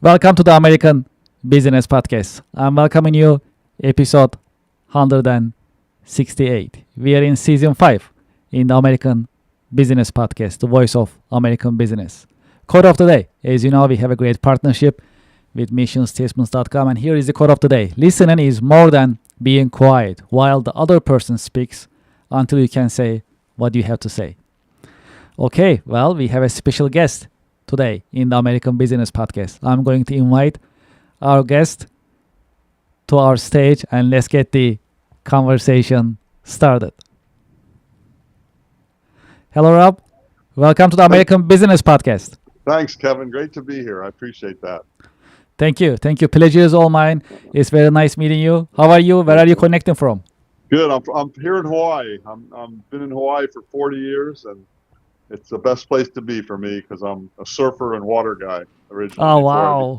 Welcome to the American Business Podcast. I'm welcoming you, episode 168. We are in season 5 in the American Business Podcast, the voice of American business. Quote of the day. As you know, we have a great partnership with missionstatements.com, and here is the quote of the day. Listening is more than being quiet while the other person speaks until you can say what you have to say. Okay, well, we have a special guest today in the American Business Podcast. I'm going to invite our guest to our stage and let's get the conversation started. Hello, Rob. Welcome to the American Business Podcast. Thanks, Kevin. Great to be here. I appreciate that. Thank you. Thank you. Pleasure is all mine. It's very nice meeting you. How are you? Where are you connecting from? Good. I'm here in Hawaii. I'm been in Hawaii for 40 years, and it's the best place to be for me because I'm a surfer and water guy originally. Oh, wow.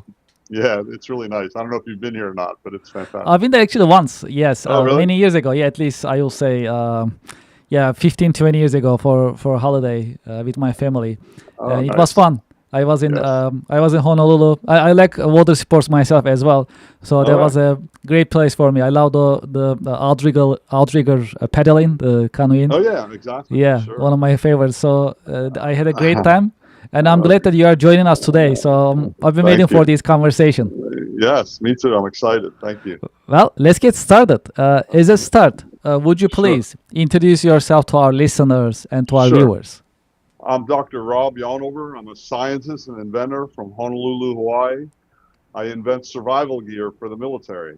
Yeah, it's really nice. I don't know if you've been here or not, but it's fantastic. I've been there actually once. Yes. Oh, really? Many years ago. Yeah, at least I will say, 15, 20 years ago for a holiday with my family. Oh, It nice. was fun. I was in Honolulu. I like water sports myself as well, so that was a great place for me. I love the outrigger paddling, the canoeing. Oh, yeah, exactly. Yeah, Sure. one of my favorites. So I had a great time, and I'm glad that you are joining us today. So I've been Thank waiting for you. this conversation. Yes, me too. I'm excited. Thank you. Well, let's get started. As a start, would you please introduce yourself to our listeners and to our Sure. viewers? I'm Dr. Rob Yonover. I'm a scientist and inventor from Honolulu, Hawaii. I invent survival gear for the military.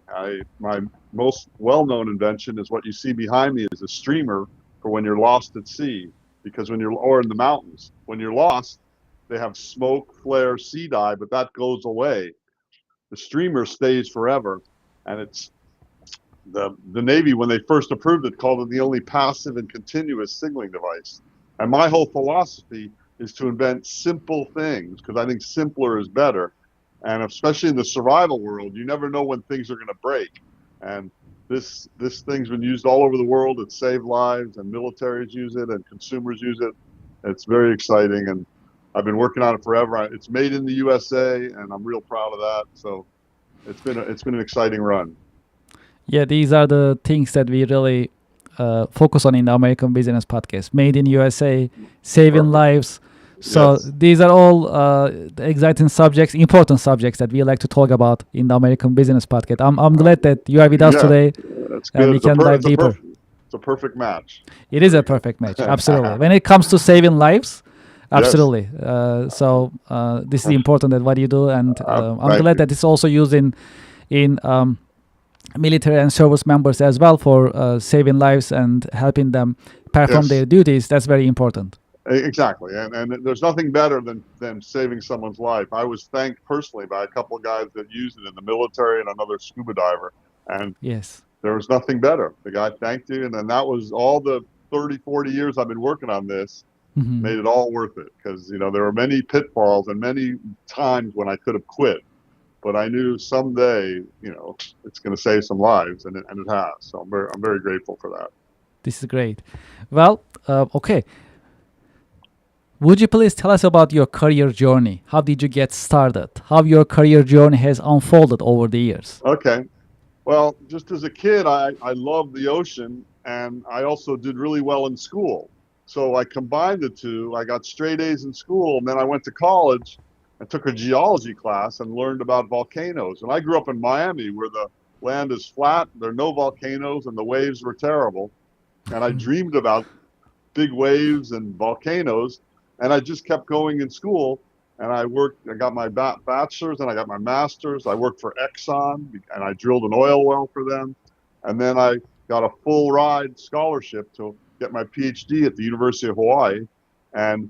My most well-known invention is what you see behind me is a streamer for when you're lost at sea, because or in the mountains, when you're lost, they have smoke, flare, sea dive, but that goes away. The streamer stays forever, and it's the Navy, when they first approved it, called it the only passive and continuous signaling device. And my whole philosophy is to invent simple things because I think simpler is better. And especially in the survival world, you never know when things are going to break. And this thing's been used all over the world. It saved lives, and militaries use it, and consumers use it. It's very exciting, and I've been working on it forever. It's made in the USA, and I'm real proud of that. So it's been an exciting run. Yeah, these are the things that we really focus on in the American Business Podcast. Made in USA, saving Perfect. lives. So Yes. these are all exciting subjects, important subjects that we like to talk about in the American Business Podcast. I'm glad that you are with us Yeah, today, That's and good. we can dive deeper. It's a perfect match. It is a perfect match, absolutely. When it comes to saving lives, absolutely. This is important that what you do, and I'm Thank glad you. that it's also used in military and service members as well for saving lives and helping them perform Yes. their duties. That's very important. Exactly, and there's nothing better than saving someone's life. I was thanked personally by a couple of guys that used it in the military and another scuba diver, and Yes. there was nothing better. The guy thanked you, and then that was all the 30, 40 years I've been working on this Mhm. made it all worth it, because there were many pitfalls and many times when I could have quit, but I knew someday it's going to save some lives, and it has. So I'm very grateful for that. This is great. Well, okay. Would you please tell us about your career journey? How did you get started? How your career journey has unfolded over the years? Okay. Well, just as a kid, I loved the ocean, and I also did really well in school. So I combined the two. I got straight A's in school, and then I went to college and took a geology class and learned about volcanoes. And I grew up in Miami, where the land is flat, there are no volcanoes, and the waves were terrible. And I dreamed about big waves and volcanoes, and I just kept going in school. And I got my bachelor's and I got my master's. I worked for Exxon, and I drilled an oil well for them. And then I got a full ride scholarship to get my PhD at the University of Hawaii. And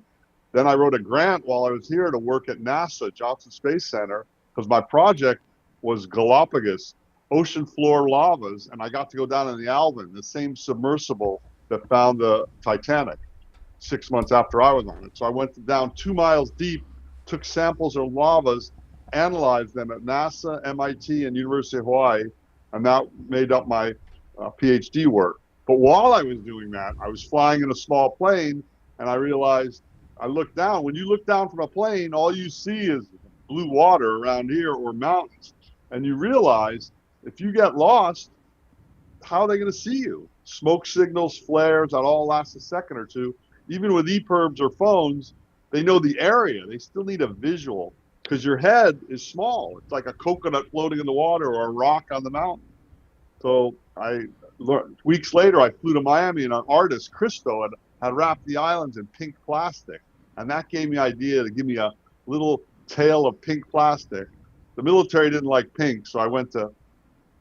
then I wrote a grant while I was here to work at NASA Johnson Space Center, because my project was Galapagos ocean floor lavas, and I got to go down in the Alvin, the same submersible that found the Titanic 6 months after I was on it. So I went down 2 miles deep, took samples of lavas, analyzed them at NASA, MIT, and University of Hawaii, and that made up my PhD work. But while I was doing that, I was flying in a small plane, and I realized, I looked down. When you look down from a plane, all you see is blue water around here or mountains. And you realize if you get lost, how are they going to see you? Smoke signals, flares, that all lasts a second or two. Even with EPIRBs or phones, they know the area. They still need a visual because your head is small. It's like a coconut floating in the water or a rock on the mountain. So I learned, weeks later, I flew to Miami and an artist, Cristo, had wrapped the islands in pink plastic. And that gave me an idea to give me a little tail of pink plastic. The military didn't like pink, so I went to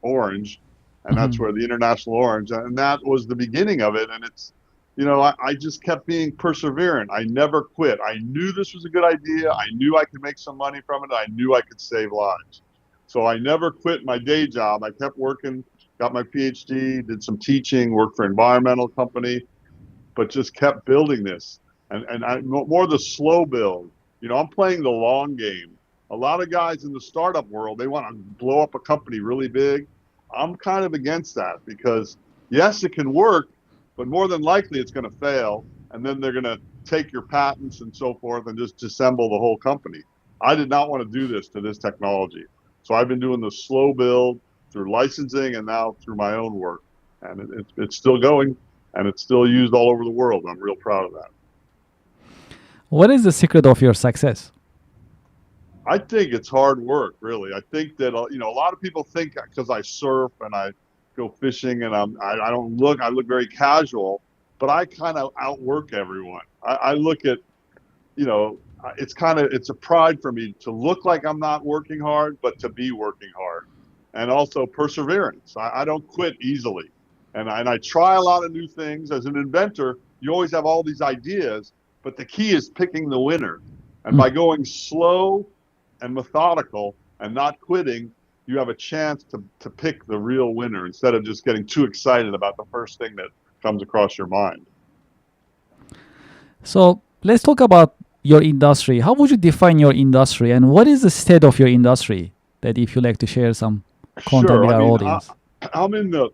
orange, and that's Mhm. where the international orange, and that was the beginning of it. And it's, I just kept being perseverant. I never quit. I knew this was a good idea. I knew I could make some money from it. I knew I could save lives. So I never quit my day job. I kept working, got my PhD, did some teaching, worked for an environmental company, but just kept building this. And more the slow build. I'm playing the long game. A lot of guys in the startup world, they want to blow up a company really big. I'm kind of against that because yes, it can work, but more than likely it's going to fail. And then they're going to take your patents and so forth and just disassemble the whole company. I did not want to do this to this technology. So I've been doing the slow build through licensing and now through my own work. And it's still going and it's still used all over the world. I'm real proud of that. What is the secret of your success? I think it's hard work, really. I think that a lot of people think because I surf and I go fishing and I don't look, I look very casual, but I kind of outwork everyone. I look at, it's a pride for me to look like I'm not working hard, but to be working hard, and also perseverance. I don't quit easily, and I try a lot of new things. As an inventor, you always have all these ideas, but the key is picking the winner. And Mm. by going slow and methodical and not quitting, you have a chance to pick the real winner instead of just getting too excited about the first thing that comes across your mind. So let's talk about your industry. How would you define your industry, and what is the state of your industry? That if you like to share some content Sure. with I our mean, audience. I'm in the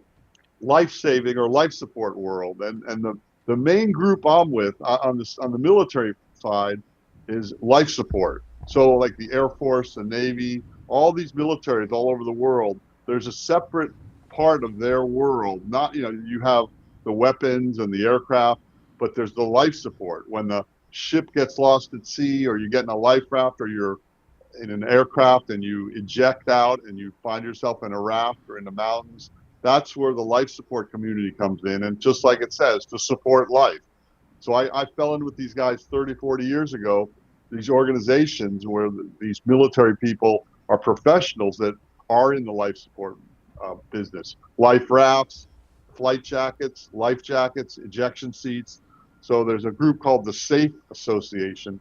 life saving or life support world, and the main group I'm with on the military side is life support. So like the Air Force, the Navy, all these militaries all over the world, there's a separate part of their world. Not, you have the weapons and the aircraft, but there's the life support. When the ship gets lost at sea, or you get in a life raft, or you're in an aircraft and you eject out and you find yourself in a raft or in the mountains, that's where the life support community comes in. And just like it says, to support life. So I fell in with these guys 30, 40 years ago, these organizations where these military people are professionals that are in the life support business. Life rafts, flight jackets, life jackets, ejection seats. So there's a group called the Safe Association,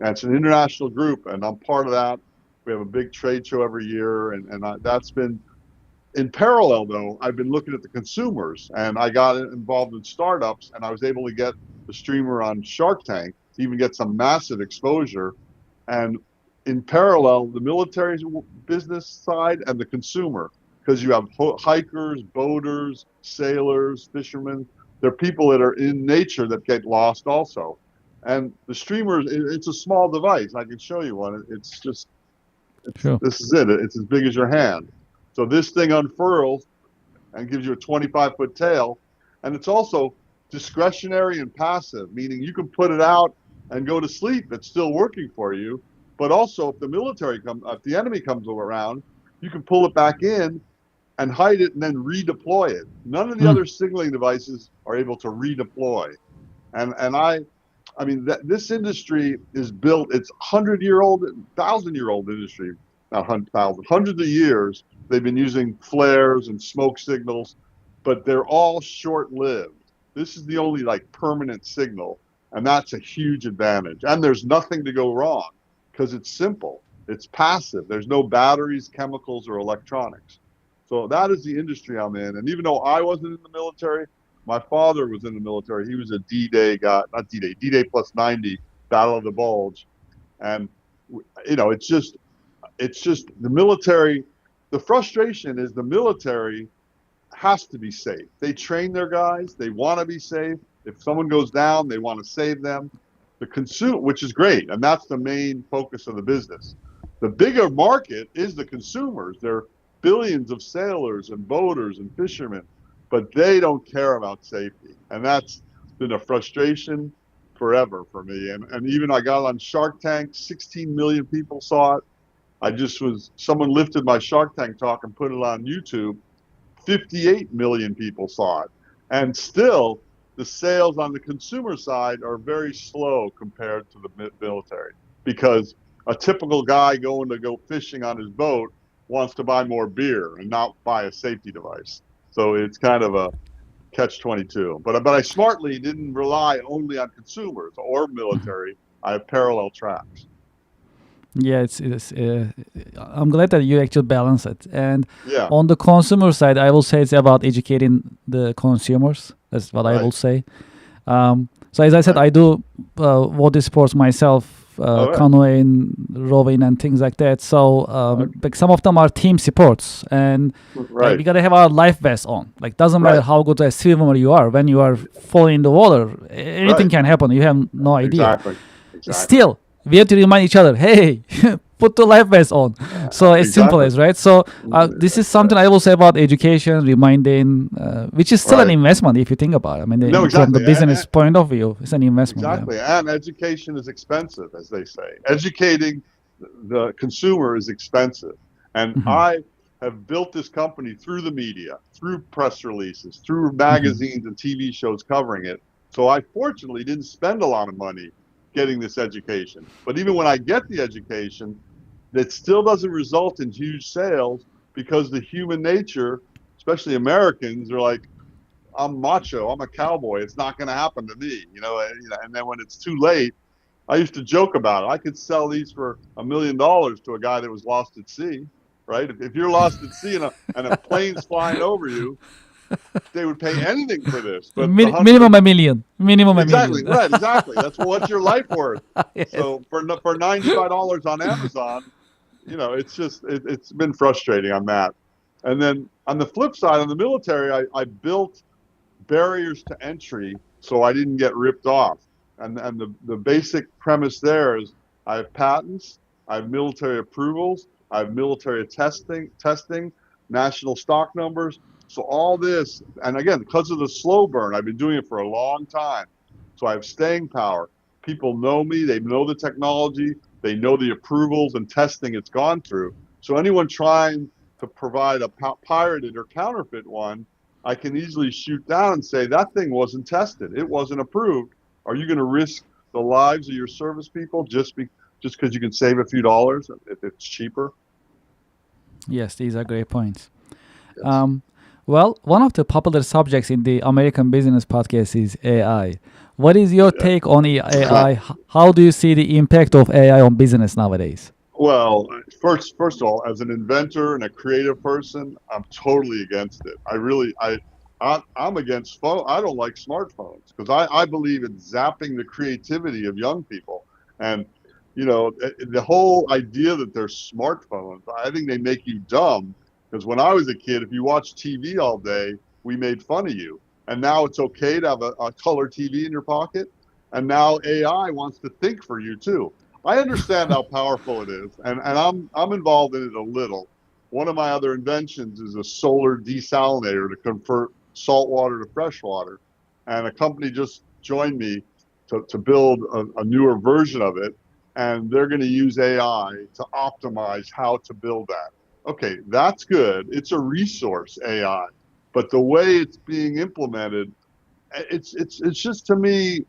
and it's an international group, and I'm part of that. We have a big trade show every year, and that's been in parallel. Though I've been looking at the consumers, and I got involved in startups, and I was able to get the streamer on Shark Tank to even get some massive exposure. And in parallel, the military business side and the consumer, because you have hikers, boaters, sailors, fishermen. They're people that are in nature that get lost also. And the streamer, it's a small device. I can show you one. It's just, Sure. this is it. It's as big as your hand. So this thing unfurls and gives you a 25-foot tail. And it's also discretionary and passive, meaning you can put it out and go to sleep. It's still working for you. But also, if the enemy comes around, you can pull it back in and hide it and then redeploy it. None of the Mm. other signaling devices are able to redeploy. And I mean, this industry is built. It's 100-year-old, 1,000-year-old industry, not 100,000, hundreds of years. They've been using flares and smoke signals, but they're all short-lived. This is the only like permanent signal, and that's a huge advantage. And there's nothing to go wrong because it's simple. It's passive. There's no batteries, chemicals, or electronics. So that is the industry I'm in. And even though I wasn't in the military, my father was in the military. He was a D-Day guy, not D-Day, D-Day plus 90, Battle of the Bulge. And, it's just the military. The frustration is the military has to be safe. They train their guys. They want to be safe. If someone goes down, they want to save them. The consumer, which is great. And that's the main focus of the business. The bigger market is the consumers. There are billions of sailors and boaters and fishermen, but they don't care about safety. And that's been a frustration forever for me. And even I got on Shark Tank, 16 million people saw it. Someone lifted my Shark Tank talk and put it on YouTube. 58 million people saw it. And still, the sales on the consumer side are very slow compared to the military because a typical guy going to go fishing on his boat wants to buy more beer and not buy a safety device. So it's kind of a catch 22. But I smartly didn't rely only on consumers or military. I have parallel tracks. Yeah, it's I'm glad that you actually balance it. And Yeah, on the consumer side, I will say it's about educating the consumers. That's what I will right, say. So as I said, right. I do water sports myself, All right, canoeing, rowing, and things like that. So okay. like some of them are team sports, and like Right, we gotta have our life vest on. Like doesn't matter right, how good a swimmer you are, when you are falling in the water, anything right. can happen. You have no idea. Exactly, exactly. Still, we have to remind each other, hey, put the life vest on. So as simple Exactly. as, right? So this is something I will say about education, reminding, which is still an Right. investment if you think about it. I mean, No, from the exactly. business point of view, it's an investment. Yeah. Exactly. And education is expensive, as they say. Educating the consumer is expensive. And Hmm. I have built this company through the media, through press releases, through Hmm. magazines and TV shows covering it. So I fortunately didn't spend a lot of money getting this education. But even when I get the education, that still doesn't result in huge sales because the human nature, especially Americans, are like, I'm macho. I'm a cowboy. It's not going to happen to me, And then when it's too late, I used to joke about it. I could sell these for $1 million to a guy that was lost at sea, right? If you're lost at sea and a plane's flying over you, they would pay anything for this. But the Minimum husband, a million. Minimum a exactly, million. right, exactly. That's what's your life worth. Yes. So for $95 on Amazon, it's been frustrating on that. And then on the flip side, on the military, I built barriers to entry so I didn't get ripped off. And the basic premise there is I have patents, I have military approvals, I have military testing, national stock numbers. So all this, and again, because of the slow burn, I've been doing it for a long time. So I have staying power. People know me, they know the technology, they know the approvals and testing it's gone through. So anyone trying to provide a pirated or counterfeit one, I can easily shoot down and say that thing wasn't tested. It wasn't approved. Are you going to risk the lives of your service people just because you can save a few dollars if it's cheaper? Yes, these are great points. Yes. Um, well, one of the popular subjects in the American Business Podcast is AI. What is your Yeah. take on AI? How do you see the impact of AI on business nowadays? Well, first of all, as an inventor and a creative person, I'm totally against it. I'm against phone. I don't like smartphones because I believe in zapping the creativity of young people. And the whole idea that they're smartphones, I think they make you dumb. Because when I was a kid, if you watched TV all day, we made fun of you. And now it's okay to have a color TV in your pocket. And now AI wants to think for you too. I understand how powerful it is, and I'm involved in it a little. One of my other inventions is a solar desalinator to convert salt water to fresh water, and a company just joined me to build a newer version of it, and they're going to use AI to optimize how to build that. Okay, that's good. It's a resource AI, but the way it's being implemented, it's just to me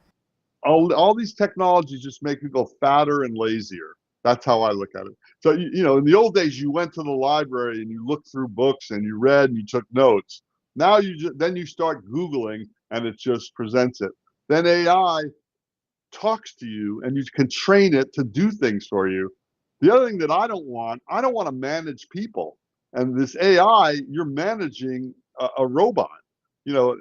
all these technologies just make people fatter and lazier. That's how I look at it. So in the old days, you went to the library and you looked through books and you read and you took notes. Now then you start Googling and it just presents it. Then AI talks to you and you can train it to do things for you. The other thing that I don't want to manage people. And this AI, you're managing a robot. You know,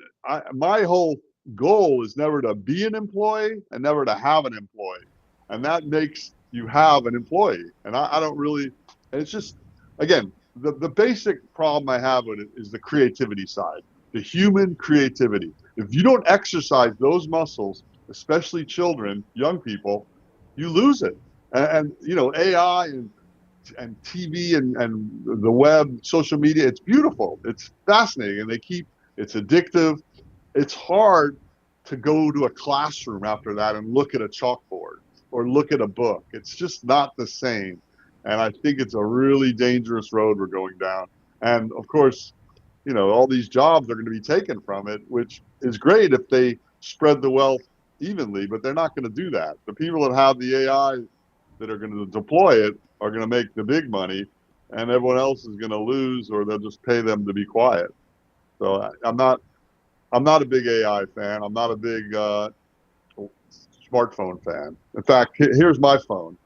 my whole goal is never to be an employee and never to have an employee. And that makes you have an employee. And I don't really, and it's just, again, the basic problem I have with it is the creativity side, the human creativity. If you don't exercise those muscles, especially children, young people, you lose it. And AI and and TV and the web, social media. It's beautiful. It's fascinating, and it's addictive. It's hard to go to a classroom after that and look at a chalkboard or look at a book. It's just not the same. And I think it's a really dangerous road we're going down. And of course, all these jobs are going to be taken from it, which is great if they spread the wealth evenly, but they're not going to do that. The people that have the AI that are going to deploy it are going to make the big money, and everyone else is going to lose, or they'll just pay them to be quiet. So I'm not a big AI fan. I'm not a big smartphone fan. In fact, here's my phone,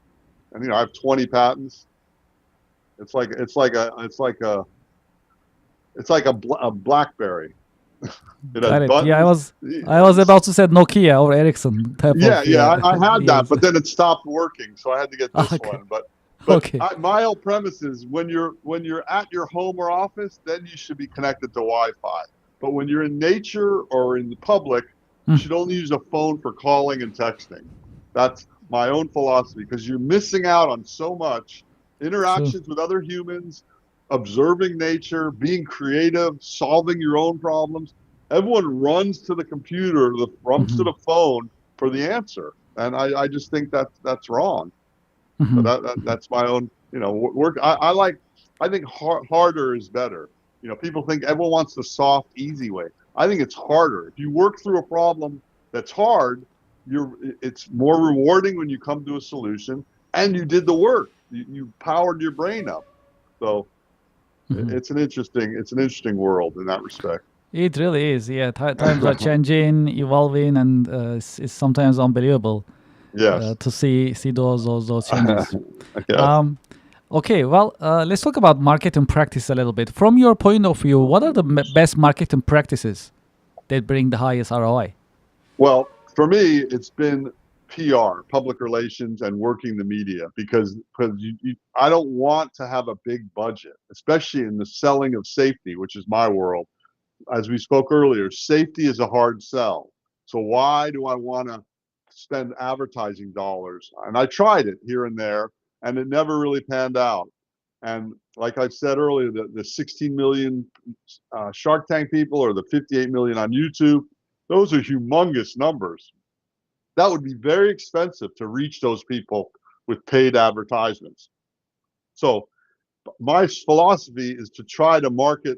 and I have 20 patents. It's like a BlackBerry. It has Got it. Yeah, I buttons. was I was about to say Nokia or Ericsson type Yeah, of yeah, yeah. I had that, Yes. but then it stopped working, so I had to get this Okay. one. But Okay. my whole premise is when you're at your home or office, then you should be connected to Wi-Fi. But when you're in nature or in the public, you Mm. should only use a phone for calling and texting. That's my own philosophy because you're missing out on so much True. interactions with other humans, observing nature, being creative, solving your own problems. Everyone runs to the computer, runs to Hmm. the phone for the answer, and I just think that's wrong. But Hmm. that's my own work. I think harder is better. People think everyone wants the soft, easy way. I think it's harder. If you work through a problem that's hard, it's more rewarding when you come to a solution and you did the work. You powered your brain up. So Hmm. it's an interesting world in that respect. It really is. Yeah, times are changing, evolving, and it's sometimes unbelievable Yes. to see those changes. Yes. Um, okay, well, let's talk about marketing practice a little bit. From your point of view, what are the best marketing practices that bring the highest ROI? Well, for me, it's been PR, public relations, and working the media because I don't want to have a big budget, especially in the selling of safety, which is my world. As we spoke earlier, safety is a hard sell. So why do I want to spend advertising dollars? And I tried it here and there, and it never really panned out. And like I said earlier, the 16 million Shark Tank people or the 58 million on YouTube, those are humongous numbers. That would be very expensive to reach those people with paid advertisements. So my philosophy is to try to market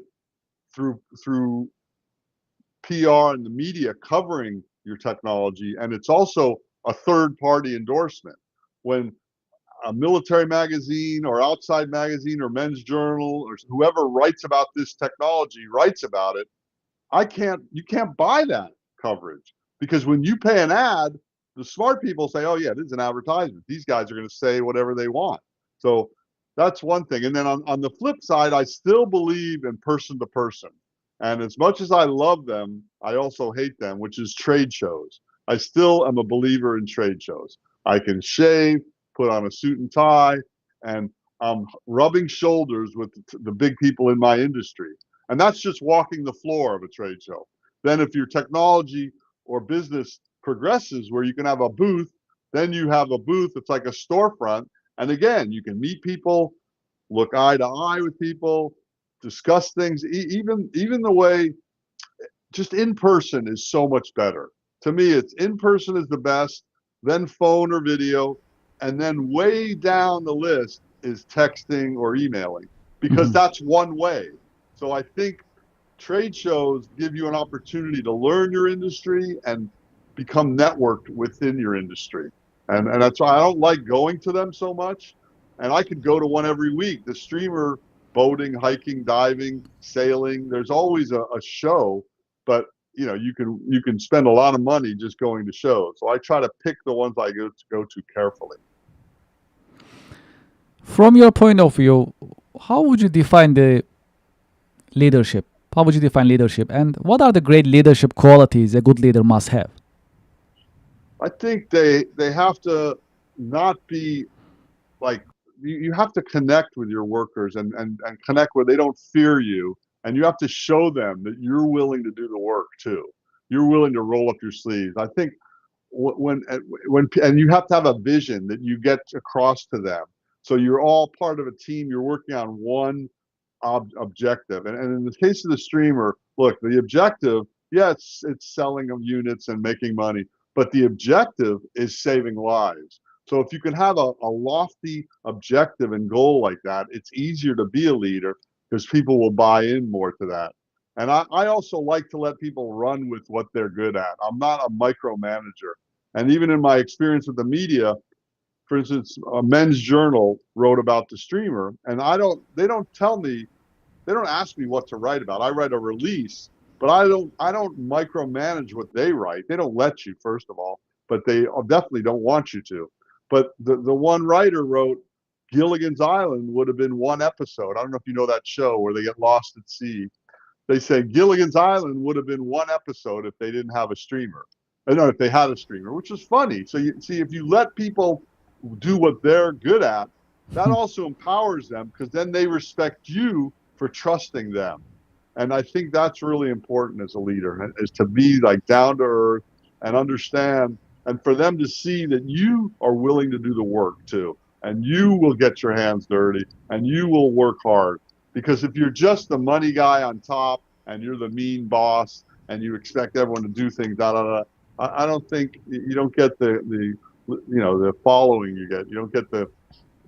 through PR and the media covering your technology, and it's also a third party endorsement. When a military magazine or outside magazine or men's journal or whoever writes about this technology writes about it, you can't buy that coverage because when you pay an ad, the smart people say, oh yeah, this is an advertisement. These guys are going to say whatever they want. So that's one thing. And then on the flip side, I still believe in person to person. And as much as I love them, I also hate them, which is trade shows. I still am a believer in trade shows. I can shave, put on a suit and tie, and I'm rubbing shoulders with the big people in my industry. And that's just walking the floor of a trade show. Then, if your technology or business progresses where you can have a booth, then you have a booth that's like a storefront. And again, you can meet people, look eye to eye with people, discuss things. Even the way just in person is so much better. To me, it's in person is the best, then phone or video, and then way down the list is texting or emailing because Hmm. that's one way. So I think trade shows give you an opportunity to learn your industry and become networked within your industry. And that's why I don't like going to them so much. And I could go to one every week. The streamer boating, hiking, diving, sailing, there's always a show, but you can spend a lot of money just going to shows. So I try to pick the ones I go to carefully. From your point of view, how would you define the leadership? How would you define leadership? And what are the great leadership qualities a good leader must have? I think they have to not be like you have to connect with your workers and connect where they don't fear you, and you have to show them that you're willing to do the work too. You're willing to roll up your sleeves. I think when and you have to have a vision that you get across to them. So you're all part of a team. You're working on one objective. And in the case of the streamer, look, the objective, yeah, it's selling of units and making money, but the objective is saving lives. So if you can have a lofty objective and goal like that, it's easier to be a leader because people will buy in more to that. And I also like to let people run with what they're good at. I'm not a micromanager. And even in my experience with the media, for instance, a Men's Journal wrote about the streamer, and they don't tell me, they don't ask me what to write about. I write a release, but I don't micromanage what they write. They don't let you, first of all, but they definitely don't want you to. But the one writer wrote Gilligan's Island would have been one episode. I don't know if you know that show where they get lost at sea. They say Gilligan's Island would have been one episode if they didn't have a streamer. No, if they had a streamer, which is funny. So you see, if you let people do what they're good at, that also empowers them because then they respect you for trusting them. And I think that's really important as a leader, is to be like down to earth and understand, and for them to see that you are willing to do the work too, and you will get your hands dirty and you will work hard. Because if you're just the money guy on top and you're the mean boss and you expect everyone to do things, da da da, I don't think you don't get the following you get. You don't get the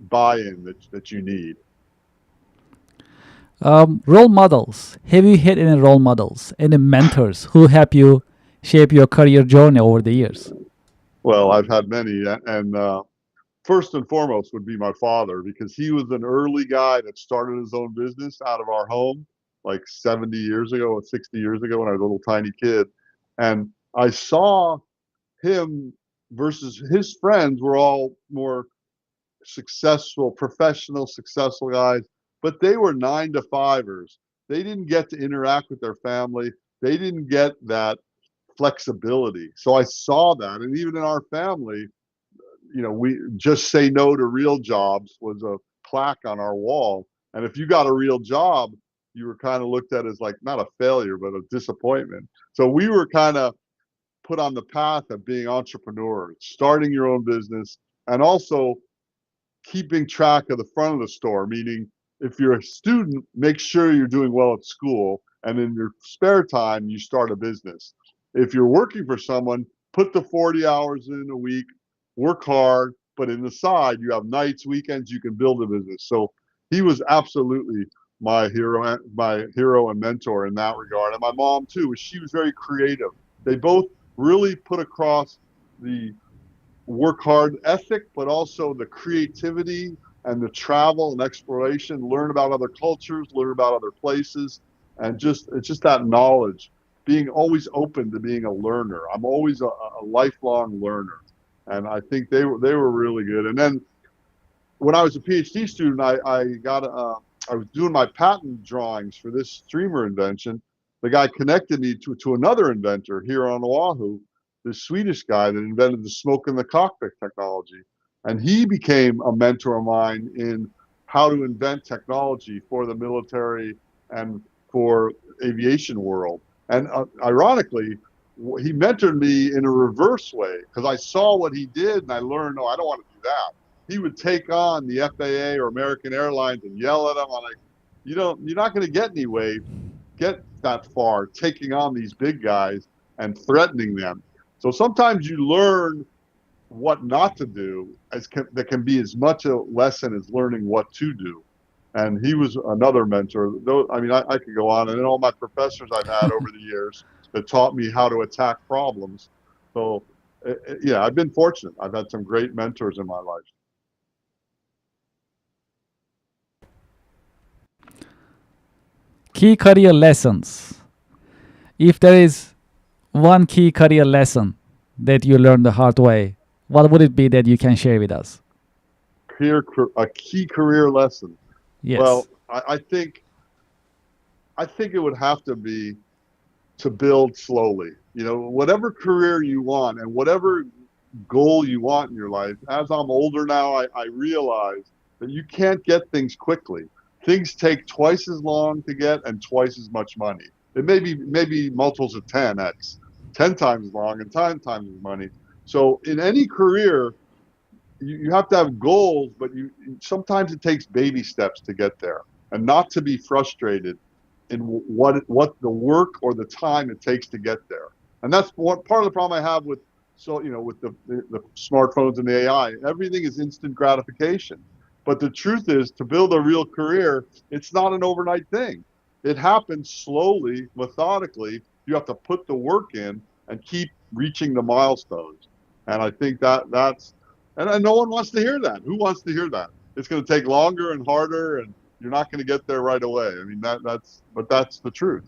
buy-in that you need. Role models. Have you had any role models, any mentors who help you shape your career journey over the years? Well, I've had many, and first and foremost would be my father, because he was an early guy that started his own business out of our home like 70 years ago or 60 years ago when I was a little tiny kid. And I saw him versus his friends were all more successful, professional, successful guys, but they were 9 to 5ers. They didn't get to interact with their family. They didn't get that flexibility. So I saw that. And even in our family, we just say no to real jobs was a plaque on our wall. And if you got a real job, you were kind of looked at as like not a failure, but a disappointment. So we were kind of put on the path of being entrepreneurs, starting your own business, and also keeping track of the front of the store, meaning if you're a student, make sure you're doing well at school, and in your spare time, you start a business. If you're working for someone, put the 40 hours in a week, work hard, but in the side, you have nights, weekends, you can build a business. So he was absolutely my hero and mentor in that regard. And my mom too, she was very creative. They both really put across the work hard ethic, but also the creativity and the travel and exploration, learn about other cultures, learn about other places, and it's just that knowledge, being always open to being a learner. I'm always a lifelong learner, and I think they were really good. And then when I was a PhD student, I was doing my patent drawings for this streamer invention. The guy connected me to another inventor here on Oahu, this Swedish guy that invented the smoke in the cockpit technology. And he became a mentor of mine in how to invent technology for the military and for aviation world. And ironically, he mentored me in a reverse way because I saw what he did and I learned, no, I don't want to do that. He would take on the FAA or American Airlines and yell at them. I'm like, you're not going to get that far taking on these big guys and threatening them. So sometimes you learn what not to do that can be as much a lesson as learning what to do. And he was another mentor. Though, I mean, I could go on, and then all my professors I've had over the years that taught me how to attack problems. So, yeah, I've been fortunate. I've had some great mentors in my life. Key career lessons. If there is one key career lesson that you learned the hard way, what would it be that you can share with us? A key career lesson. Yes. Well, I think it would have to be to build slowly. Whatever career you want and whatever goal you want in your life. As I'm older now, I realize that you can't get things quickly. Things take twice as long to get and twice as much money. It may be maybe multiples of 10x, 10 times long and 10 times as money. So in any career, you have to have goals, but sometimes it takes baby steps to get there, and not to be frustrated in what the work or the time it takes to get there. And that's one part of the problem I have with with the smartphones and the AI. Everything is instant gratification. But the truth is, to build a real career, it's not an overnight thing. It happens slowly, methodically. You have to put the work in and keep reaching the milestones. And I think and no one wants to hear that. Who wants to hear that? It's going to take longer and harder, and you're not going to get there right away. I mean, that's the truth.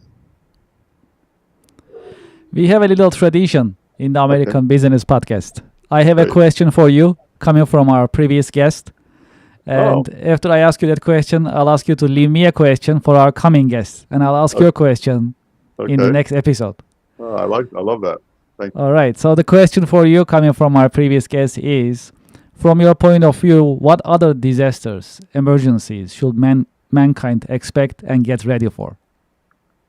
We have a little tradition in the American Okay. Business Podcast. I have a Great. question for you coming from our previous guest. Oh, And after I ask you that question, I'll ask you to leave me a question for our coming guest. And I'll ask you a question in the okay. next episode. Oh, I love that. Thank you. All right. So the question for you coming from our previous guest is, from your point of view, what other disasters, emergencies should mankind expect and get ready for?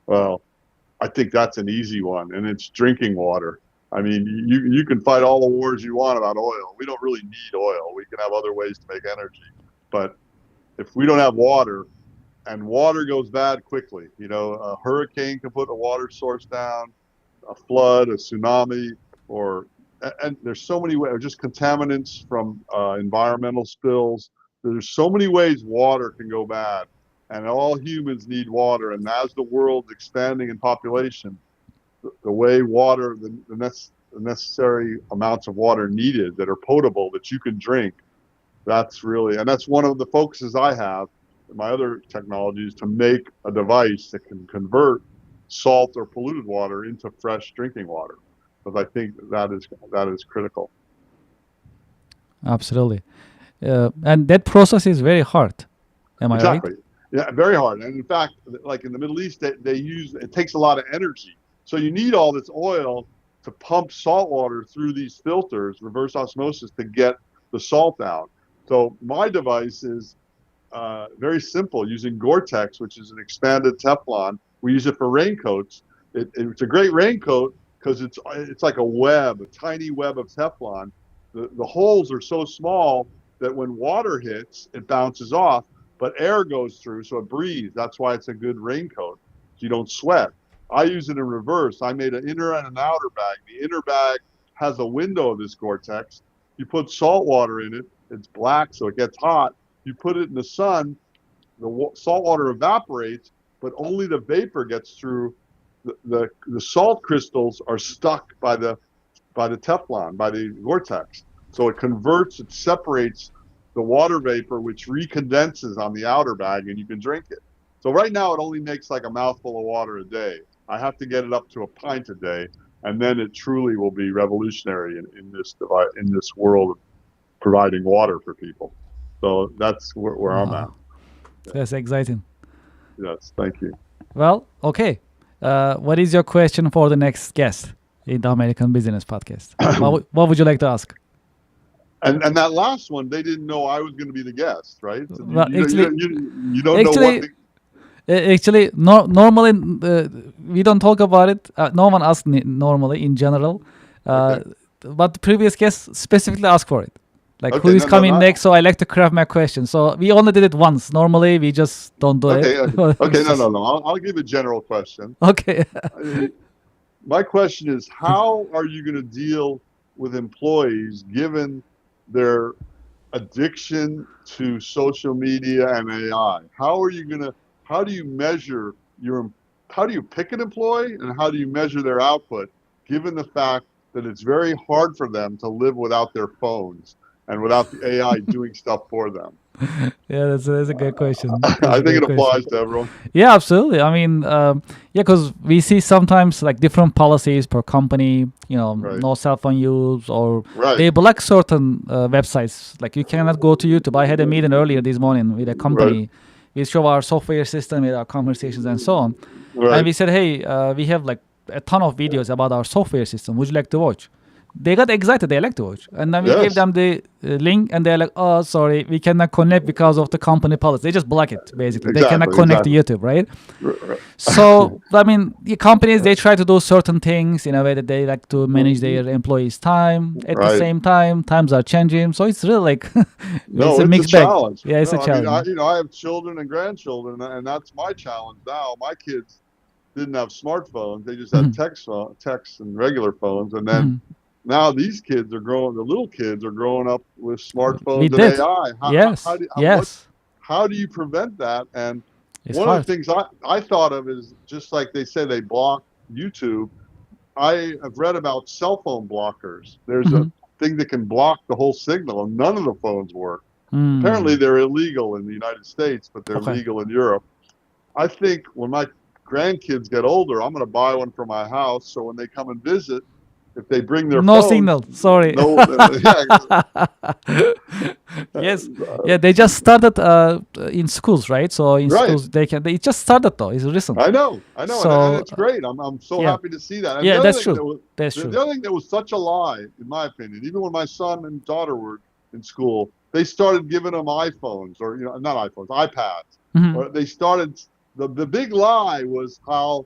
Well, I think that's an easy one, and it's drinking water. I mean, you can fight all the wars you want about oil. We don't really need oil. We can have other ways to make energy. But if we don't have water, and water goes bad quickly, a hurricane can put a water source down, a flood, a tsunami, and there's so many ways, just contaminants from environmental spills. There's so many ways water can go bad, and all humans need water. And as the world's expanding in population, the way water, the necessary amounts of water needed that are potable that you can drink, that's one of the focuses I have in my other technologies, to make a device that can convert salt or polluted water into fresh drinking water, because I think that is critical. Absolutely. And that process is very hard. Am I right? Exactly. Yeah, very hard. And in fact, like in the Middle East, it takes a lot of energy. So you need all this oil to pump salt water through these filters, reverse osmosis, to get the salt out. So my device is very simple, using Gore-Tex, which is an expanded Teflon. We use it for raincoats. It's a great raincoat because it's like a tiny web of Teflon. The holes are so small that when water hits, it bounces off, but air goes through, so it breathes. That's why it's a good raincoat, so you don't sweat. I use it in reverse. I made an inner and an outer bag. The inner bag has a window of this Gore-Tex. You put salt water in it. It's black, so it gets hot. You put it in the sun, the salt water evaporates, but only the vapor gets through. The salt crystals are stuck by the Teflon, by the Gore-Tex. So it separates the water vapor, which recondenses on the outer bag, and you can drink it. So right now it only makes like a mouthful of water a day. I have to get it up to a pint a day, and then it truly will be revolutionary in this world of providing water for people. So that's where I'm at. Wow. That's exciting. Yes, thank you. Well, okay. What is your question for the next guest in the American Business Podcast? What would you like to ask? And that last one, they didn't know I was going to be the guest, right? So Well, actually, you don't know what. Actually, normally we don't talk about it. No one asks normally in general. Okay. But the previous guest specifically asked for it. Like, Okay, who is no, coming no. next? So I like to craft my question. So we only did it once. Normally we just don't do Okay, it. okay, no. I'll give a general question. Okay. My question is, how are you going to deal with employees given their addiction to social media and AI? How do you measure how do you pick an employee, and how do you measure their output, given the fact that it's very hard for them to live without their phones and without the AI doing stuff for them? Yeah, that's a good question. I think it applies to everyone. Yeah, absolutely. I mean, because we see sometimes like different policies per company, Right. no cell phone use, or Right. they block certain websites. Like you cannot go to YouTube. I had a meeting earlier this morning with a company. We show our software system with our conversations and so on. Right. And we said, hey, we have like a ton of videos about our software system. Would you like to watch? they got excited. They like to watch. And then we gave Yes, them the link, and they're like, "Oh, sorry, we cannot connect because of the company policy." They just block it. Basically, they cannot exactly, connect to exactly. YouTube, right? So I mean, the companies they try to do certain things in a way that they like to manage their employees' time. At the Right. same time, times are changing, so it's really like it's No, a it's a mixed bag. challenge. Yeah, it's a No, I mean, challenge. I have children and grandchildren, and that's my challenge now. My kids didn't have smartphones; they just had Mhm, texts and regular phones. And then mhm. now these kids are growing. The little kids are growing up with We smartphones and did. AI. Yes, yes. How do you prevent that? And It's one of the hard. things I thought of is just like they say they block YouTube. I have read about cell phone blockers. There's a Mhm. thing that can block the whole signal, and none of the phones work. Apparently, Mm. they're illegal in the United States, but they're Okay. legal in Europe. I think when my grandkids get older, I'm going to buy one for my house. So when they come and visit, if they bring their No phones, signal. Sorry. no, yeah, Yes. Yeah, they just started in schools, right? So in right. schools they can. They just started though. It's recent. I know, and So it's great. I'm so yeah, happy to see that. And yeah, that's true. That's true. the other thing that was such a lie, in my opinion, even when my son and daughter were in school, they started giving them iPhones or not iPhones, iPads, Hmm. or they started. The big lie was how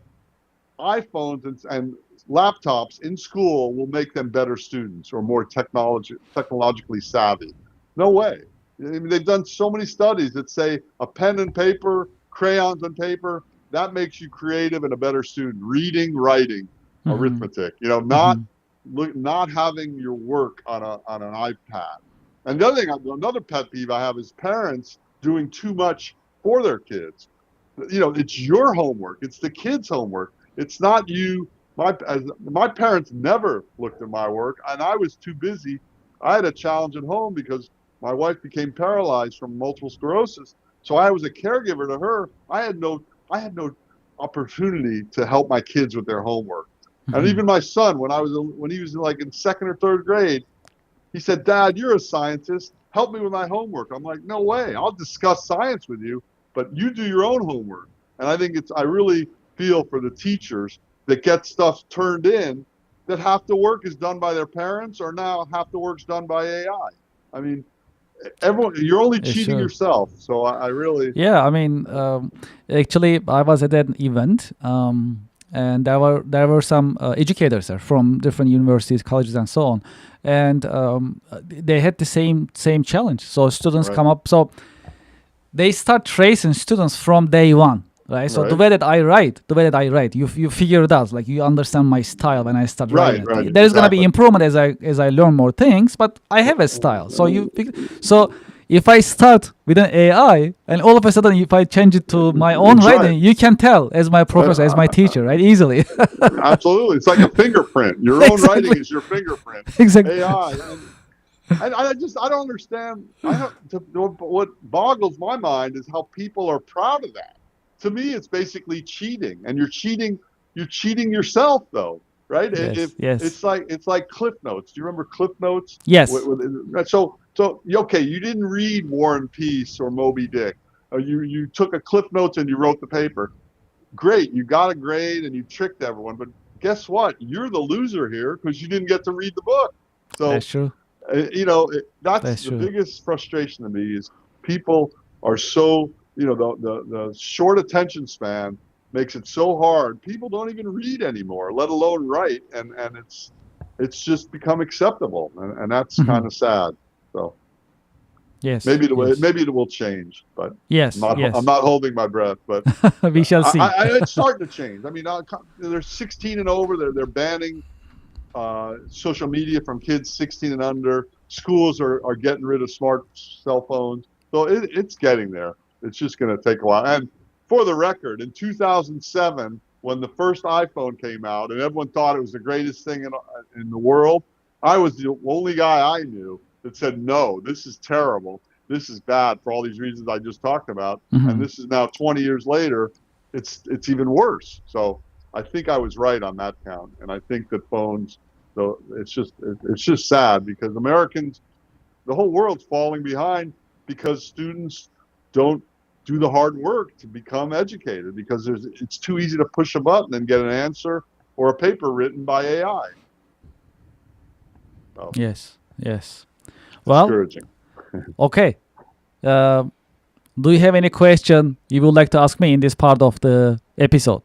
iPhones and laptops in school will make them better students or more technologically savvy. No way. I mean, they've done so many studies that say a pen and paper, crayons and paper, that makes you creative and a better student. Reading, writing, Hmm. arithmetic. Hmm. Not having your work on an iPad. And the other thing, another pet peeve I have is parents doing too much for their kids. It's your homework. It's the kids' homework. It's not you. My parents never looked at my work, and I was too busy. I had a challenge at home because my wife became paralyzed from multiple sclerosis. So I was a caregiver to her. I had no opportunity to help my kids with their homework. And Hmm. even my son, when he was like in second or third grade, he said, "Dad, you're a scientist. Help me with my homework." I'm like, "No way. I'll discuss science with you, but you do your own homework." And I really feel for the teachers that get stuff turned in that half the work is done by their parents or now half the work's done by AI. I mean, you're only Yeah, cheating sure. yourself. So I really, Yeah, I mean, actually, I was at an event, and there were some educators there from different universities, colleges, and so on, and they had the same challenge. So students right, come up, so they start tracing students from day one. Right, so right, the way that I write, you figure it out. Like you understand my style when I start right, writing. right, There is gonna be exactly. improvement as I learn more things, but I have a style. So if I start with an AI and all of a sudden if I change it to my own It's right. writing, you can tell as my professor, as my teacher, right? Easily. Absolutely. It's like a fingerprint. Your own writing Exactly. is your fingerprint. Exactly. AI. And I don't understand. What boggles my mind is how people are proud of that. To me, it's basically cheating, and you're cheating yourself, though, right? If Yes. Yes. it's like Cliff Notes. Do you remember Cliff Notes? Yes. So okay, you didn't read War and Peace or Moby Dick. You took a Cliff Notes and you wrote the paper. Great, you got a grade and you tricked everyone, but guess what? You're the loser here because you didn't get to read the book. That's So true. that's That's the true. biggest frustration to me is people are so the short attention span makes it so hard. People don't even read anymore, let alone write, and it's just become acceptable, and that's Mhm. kind of sad. So Yes. Yes. maybe it will change, but Yes. I'm Yes. not holding my breath. But We shall see. it's starting to change. I mean, they're 16 and over. They're banning social media from kids 16 and under. Schools are getting rid of smart cell phones. So it's getting there. It's just going to take a while. And for the record, in 2007, when the first iPhone came out and everyone thought it was the greatest thing in the world, I was the only guy I knew that said, no, this is terrible. This is bad for all these reasons I just talked about. And Mhm. this is now 20 years later. It's even worse. So I think I was right on that count. And I think that phones, so it's just sad because Americans, the whole world's falling behind because students don't do the hard work to become educated because it's too easy to push a button and get an answer or a paper written by AI. So Yes. Yes. Well, discouraging. okay. Uh, do you have any question you would like to ask me in this part of the episode?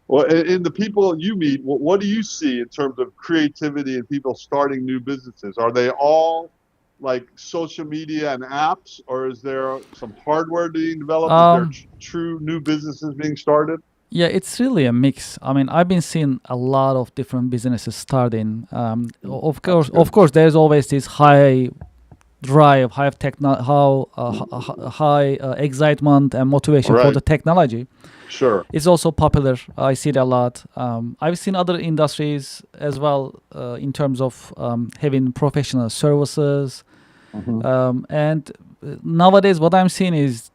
Well, in the people you meet, what do you see in terms of creativity and people starting new businesses? Are they all like social media and apps, or is there some hardware being developed? Is there Um, true new businesses being started? yeah, it's really a mix. I mean, I've been seeing a lot of different businesses starting. Of That's course, of good. course, there's always this high drive, high high excitement and All motivation for right. the technology. Sure. It's also popular. I see it a lot. I've seen other industries as well in terms of having professional services. Hmm. And nowadays, what I'm seeing is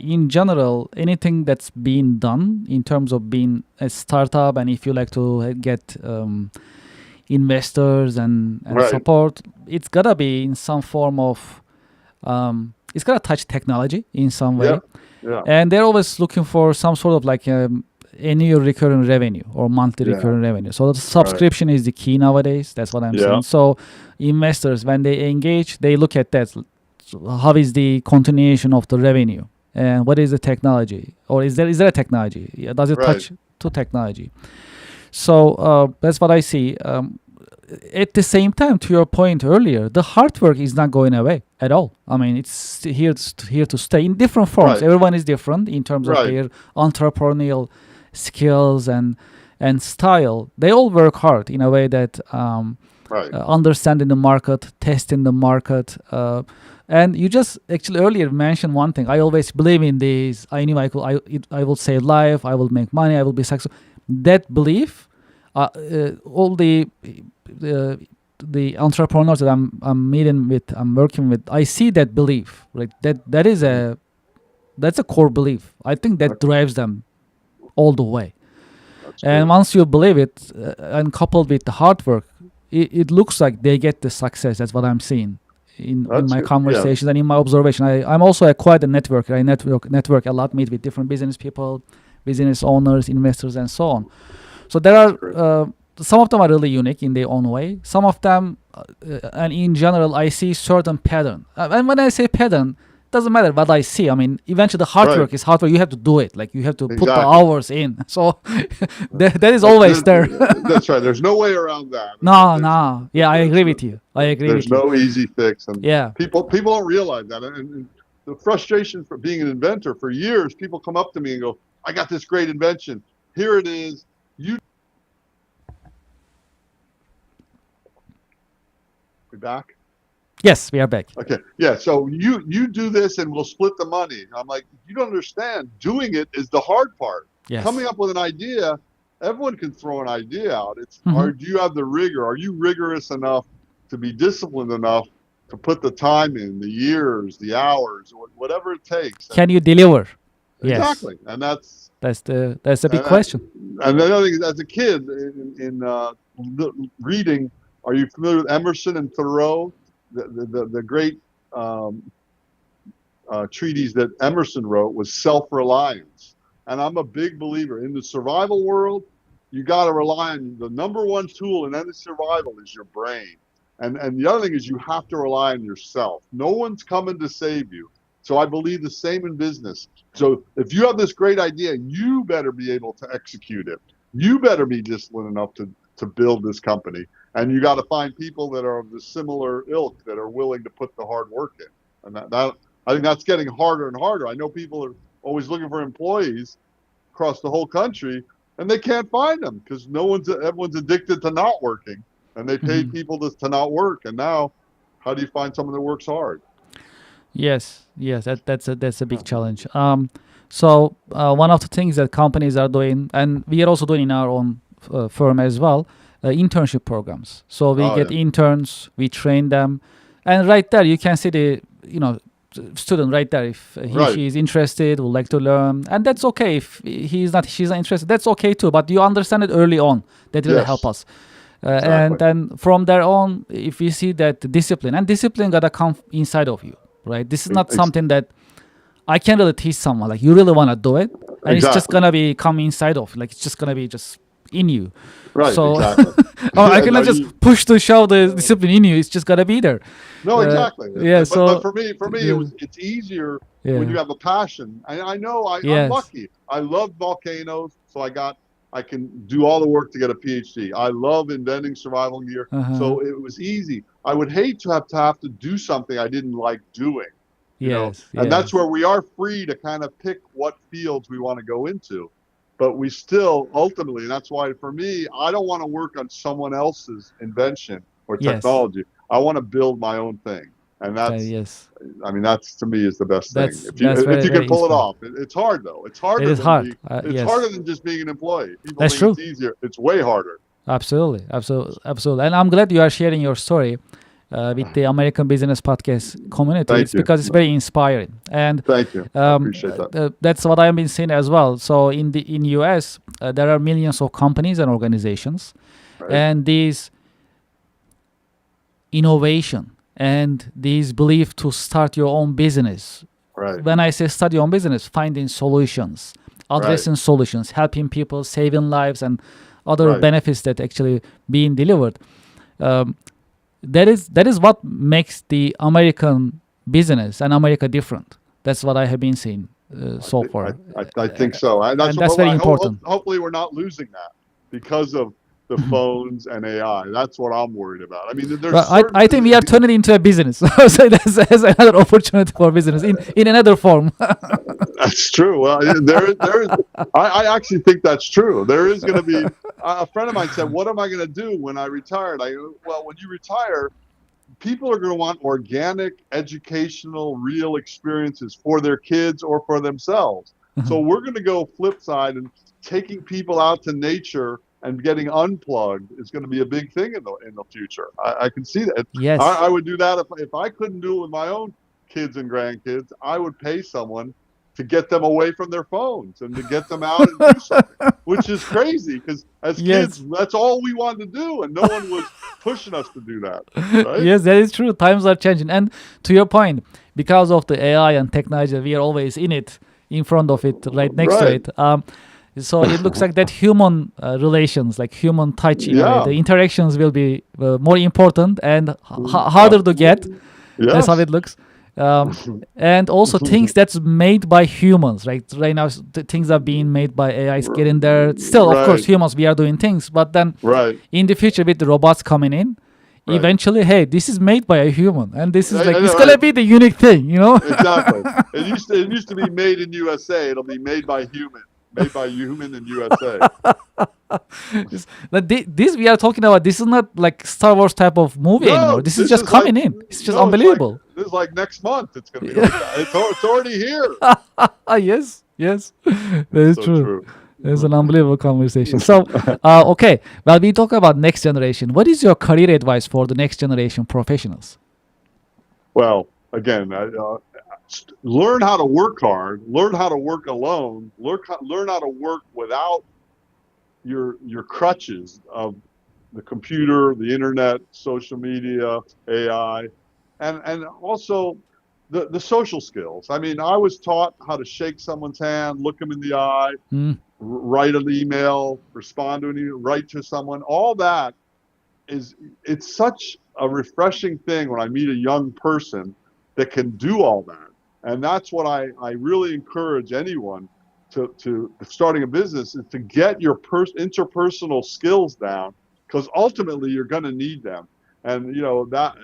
in general, anything that's being done in terms of being a startup, and if you like to get investors and Right. support, it's gotta be in some form of it's gotta touch technology in some way, Yep. Yeah. and they're always looking for some sort of like annual recurring revenue or monthly Yeah. recurring revenue. So the Right. subscription is the key nowadays. That's what I'm Yeah. saying. So investors, when they engage, they look at that. So how is the continuation of the revenue, and what is the technology, or is there a technology? Yeah, does it Right. touch to technology? So that's what I see. At the same time, to your point earlier, the hard work is not going away at all. I mean, it's here to stay in different forms. Right. Everyone is different in terms of Right. their entrepreneurial skills and style. They all work hard in a way that Right. understanding the market, testing the market. And you just actually earlier mentioned one thing. I always believe in this. I knew I will save life. I will make money. I will be successful. That belief, all the entrepreneurs that I'm meeting with, I'm working with, I see that belief. Right. That's a core belief. I think that drives them all the way. That's And good. once you believe it, and coupled with the hard work, it looks like they get the success. That's what I'm seeing in That's my good. Yeah. conversations and in my observation. I'm also quite a networker. I network a lot, meet with different business people, business owners, investors, and so on. So there That's are great. some of them are really unique in their own way. Some of them, and in general, I see certain pattern. And when I say pattern, doesn't matter what I see. I mean, eventually the hard Right. work is hard work. You have to do it. Like you have to put the Exactly. hours in. So that is That, always there. that's right. There's no way around that. No, no. Yeah, I agree There's no, with you. I agree there's with you. no easy fix, and Yeah. people don't realize that. And the frustration for being an inventor for years, people come up to me and go, "I got this great invention. Here it is. You be back." Yes, we are back. Okay. Yeah. So you do this and we'll split the money. I'm like, you don't understand. Doing it is the hard part. Yes. Coming up with an idea, everyone can throw an idea out. It's Mhm. do you have the rigor? Are you rigorous enough to be disciplined enough to put the time in, the years, the hours, whatever it takes? Can you deliver? Yes. Exactly. And that's That's the big and, question. and the other thing is, as a kid in reading, are you familiar with Emerson and Thoreau? The great treatise that Emerson wrote was self-reliance. And I'm a big believer in the survival world. You got to rely on the number one tool in any survival is your brain. And the other thing is you have to rely on yourself. No one's coming to save you. So I believe the same in business. So if you have this great idea, you better be able to execute it. You better be disciplined enough to build this company. And you got to find people that are of the similar ilk that are willing to put the hard work in. And that I think that's getting harder and harder. I know people are always looking for employees across the whole country, and they can't find them because everyone's addicted to not working, and they pay Mhm. people to not work. And now, how do you find someone that works hard? Yes, yes, that's a big challenge. So one of the things that companies are doing, and we are also doing in our own firm as well, internship programs. So we Oh get yeah, interns, we train them, and right there you can see the student right there. If right. she is interested, would like to learn, and that's okay. If she's not interested, that's okay too. But you understand it early on. That really help Yes, us. exactly. And then from there on, if we see that discipline gotta come inside of you, right? This is not something that I can't really teach someone. Like you really want to do it, and it's just Exactly. gonna be come inside of. Like it's just gonna be just in you. Right, So exactly. I No, cannot just push to shove the discipline in you. It's just gotta be there. no, exactly. Yeah. But So for me, it's easier when yeah. you have a passion. I know I'm Yes. lucky. I love volcanoes, so I can do all the work to get a PhD. I love inventing survival gear, Uh-huh. so it was easy. I would hate to have to do something I didn't like doing, Yes. and that's Yes. where we are free to kind of pick what fields we want to go into. But we still ultimately, and that's why for me, I don't want to work on someone else's invention or Yes. technology. I want to build my own thing. And Yes. I mean, that's to me is the best thing. If you That's if very you can very pull it inspiring. off, it's hard though. It is hard. It's harder Yes. than just being an employee. People That's think it's true. easier. It's way harder. Absolutely. Absolutely. Absolutely. And I'm glad you are sharing your story with the American business podcast community. Thank It's you. because it's very inspiring, and Thank you. I appreciate that. that's what I've been seeing as well. So in US, there are millions of companies and organizations, Right. and these innovation and these belief to start your own business. Right. When I say start your own business, finding solutions, Right. addressing solutions, helping people, saving lives, and other Right. benefits that actually being delivered. Um, that is what makes the American business and America different. That's what I have been seeing so far, I think so. And that's and that's what very important. hopefully we're not losing that because of the phones and AI. That's what I'm worried about. I mean, there's Well, I think we are certain turning into a business. So that's another opportunity for business in another form. That's true. Well, there is. I actually think that's true. There is going to be. A friend of mine said, "What am I going to do when I retired?" I go, well, when you retire, people are going to want organic, educational, real experiences for their kids or for themselves. So we're going to go flip side, and taking people out to nature and getting unplugged is going to be a big thing in the future. I can see that. Yes. I would do that if I couldn't do it with my own kids and grandkids. I would pay someone to get them away from their phones and to get them out and do something, which is crazy because as kids, Yes. that's all we wanted to do, and no one was pushing us to do that, right? Yes, that is true. Times are changing, and to your point, because of the AI and technology, we are always in it, in front of it, right next to Right. it. So it looks like that human relations, like human touch, in a way, Yeah. the interactions will be more important and Uh, harder to get. That's how yes. it looks. And also things that's made by humans, right? Right now, things are being made by AI is getting there. Still, of course, Right. humans, we are doing things, but then Right. in the future with the robots coming in, Right. eventually, hey, this is made by a human, and this is like I it's know, gonna be the unique thing, you know? exactly. It used to be made in USA. It'll be made by human in USA. This we are talking about. This is not like Star Wars type of movie anymore. No, This is this just is like coming in. It's just no, it's like unbelievable. this is like next month. It's going to be like that. It's already here. Yes, yes, that is So true. true. It's an unbelievable conversation. So, okay, well, we talk about next generation. What is your career advice for the next generation professionals? Well, again, learn how to work hard. Learn how to work alone. Learn how to work without your crutches of the computer, the internet, social media, AI, and also the social skills. I mean, I was taught how to shake someone's hand, look them in the eye, Mm, write an email, respond to an email, write to someone. All that is it's such a refreshing thing when I meet a young person that can do all that. And that's what I really encourage anyone to starting a business is to get your interpersonal skills down because ultimately you're going to need them. And that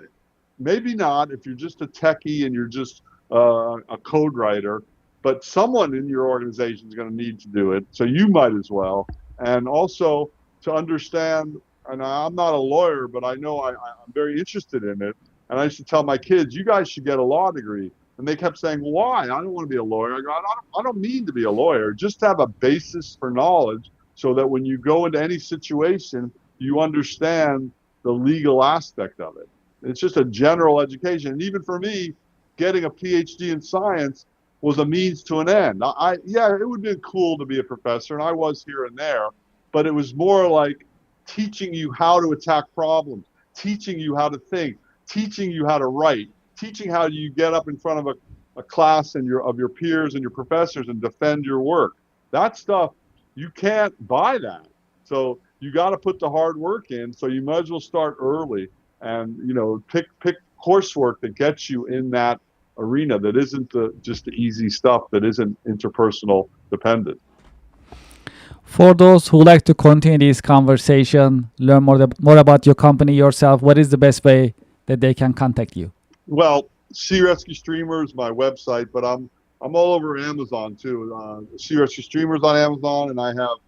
maybe not if you're just a techie and you're just a code writer, but someone in your organization is going to need to do it. So you might as well. And also to understand, and I'm not a lawyer, but I know I'm very interested in it. And I used to tell my kids, you guys should get a law degree. And they kept saying, why? I don't want to be a lawyer. I go, I don't mean to be a lawyer. Just have a basis for knowledge so that when you go into any situation, you understand the legal aspect of it. It's just a general education. And even for me, getting a PhD in science was a means to an end. Yeah, it would have been cool to be a professor, and I was here and there, but it was more like teaching you how to attack problems, teaching you how to think, teaching you how to write, teaching how you get up in front of a class and of your peers and your professors and defend your work. That stuff, you can't buy that. So you got to put the hard work in. So you might as well start early and, pick coursework that gets you in that arena that isn't just the easy stuff that isn't interpersonal dependent. For those who like to continue this conversation, learn more about your company yourself, what is the best way that they can contact you? Well, Sea Rescue Streamer is my website, but I'm all over Amazon too. Sea Rescue Streamer's on Amazon, and I have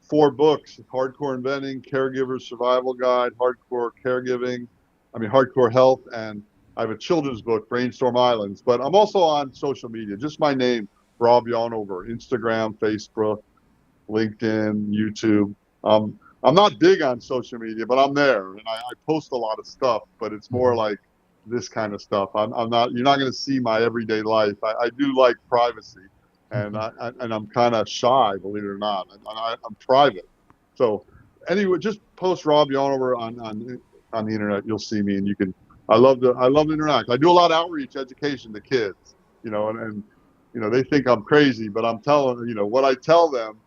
4 books: Hardcore Inventing, Caregiver Survival Guide, Hardcore Caregiving, Hardcore Health, and I have a children's book, Brainstorm Islands. But I'm also on social media, just my name, Rob Yonover, Instagram, Facebook, LinkedIn, YouTube. I'm not big on social media, but I'm there, and I post a lot of stuff. But it's more like this kind of stuff. I'm not. You're not going to see my everyday life. I do like privacy, and I'm kind of shy, believe it or not. I'm private. So anyway, just post Rob Yonover on the internet. You'll see me, and you can. I love to interact. I do a lot of outreach, education to kids. And they think I'm crazy, but I'm telling what I tell them,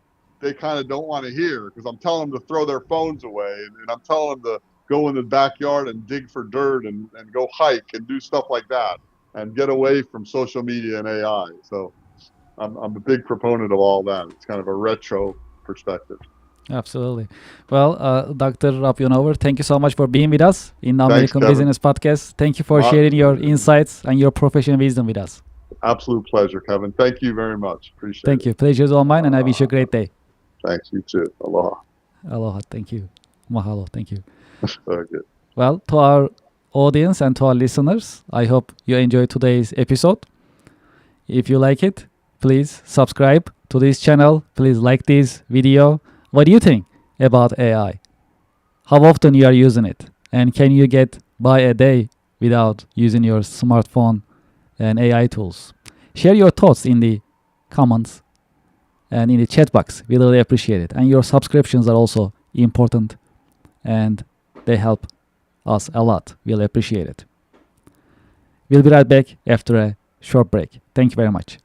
they kind of don't want to hear, because I'm telling them to throw their phones away, and I'm telling them to go in the backyard and dig for dirt and go hike and do stuff like that and get away from social media and AI. So I'm a big proponent of all that. It's kind of a retro perspective. Absolutely. Well, Dr. Rapionover, thank you so much for being with us in the American Business Podcast. Thank you for sharing your insights and your professional wisdom with us. Absolute pleasure, Kevin. Thank you very much. Appreciate it. Thank you. Pleasure is all mine, and I wish you a great day. Thanks. You too. Aloha. Aloha. Thank you. Mahalo. Thank you. Very good. Well, to our audience and to our listeners, I hope you enjoyed today's episode. If you like it, please subscribe to this channel. Please like this video. What do you think about AI? How often you are using it? And can you get by a day without using your smartphone and AI tools? Share your thoughts in the comments and in the chat box. We really appreciate it. And your subscriptions are also important, and they help us a lot. We'll appreciate it. We'll be right back after a short break. Thank you very much.